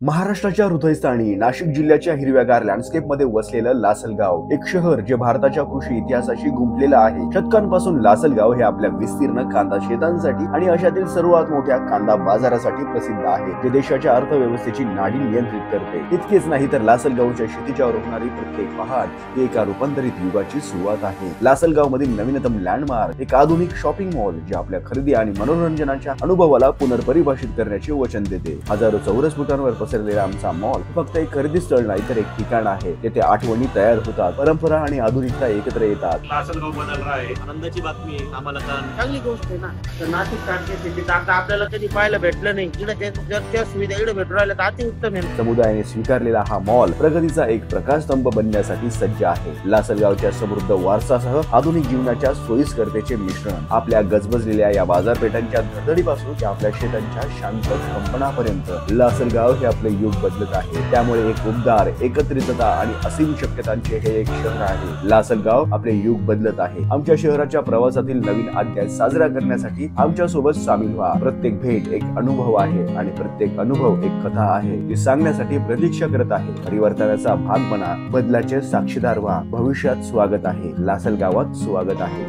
महाराष्ट्राच्या हृदयस्थानी नाशिक जिल्ह्याच्या हिरव्यागार लँडस्केपमध्ये वसलेलं लासलगाव, एक शहर जे भारताच्या कृषी इतिहासाशी गुंफलेलं आहे. शतकांपासून लासलगाव हे आपल्या विस्तीर्ण कांदा शेतांसाठी आणि आशियातील सर्वात मोठ्या कांदा बाजारासाठी प्रसिद्ध आहे, जे देशाच्या अर्थव्यवस्थेची नाडी नियंत्रित करते. इतकेच नाही तर लासलगावच्या शेतीच्यावर होणारी प्रत्येक पहाट ही एका रूपांतरित युगाची सुरुवात आहे. लासलगाव मधील नवीनतम लँडमार्क, एक आधुनिक शॉपिंग मॉल जे आपल्या खरेदी आणि मनोरंजनाच्या अनुभवाला पुनर्परिभाषित करण्याचे वचन देते. हजारो चौरस फुटांवर पसरलेला आमचा मॉल फक्त एक खरेदी स्थळ नाही तर एक ठिकाण आहे. तेथे आठवणी तयार होतात, परंपरा आणि आधुनिकता एकत्र येतात. लासलगाव बदल रहा है, आनंदाची बातमी आहे आम्हाला. चांगली गोष्ट आहे ना. तर नाशिक सारखे सिटीत आता आपल्याला कधी पाहायला भेटलं नाही. इकडे त्या सुविधा इकडे भेटू राहिल्या तर अति उत्तम आहे. समुदायाने स्वीकारलेला हा मॉल प्रगतीचा एक प्रकाशस्तंभ बनण्यासाठी सज्ज आहे. लासलगावच्या समृद्ध वारसासह आधुनिक जीवनाच्या सोयीस्करतेचे मिश्रण. आपल्या गजबजलेल्या या बाजारपेठांच्या धडधडीपासून ते आपल्या शेतांच्या शांत कंपनापर्यंत लासलगाव हे आपले युग बदलत आहे. त्यामुळे एक उबदार एकत्रितता आणि असीम शक्यतांचे हे एक शहर आहे. लासलगाव आपले युग बदलत आहे. आमच्या शहराच्या प्रवासातील नवीन अध्याय साजरा करण्यासाठी आमच्या सोबत सामील व्हा. प्रत्येक भेट एक अनुभव आहे आणि प्रत्येक अनुभव एक कथा आहे, जी सांगण्यासाठी प्रतीक्षा करत आहे. परिवर्तनाचा भाग बना, बदलाचे साक्षीदार व्हा. भविष्यात स्वागत आहे, लासलगावात स्वागत आहे.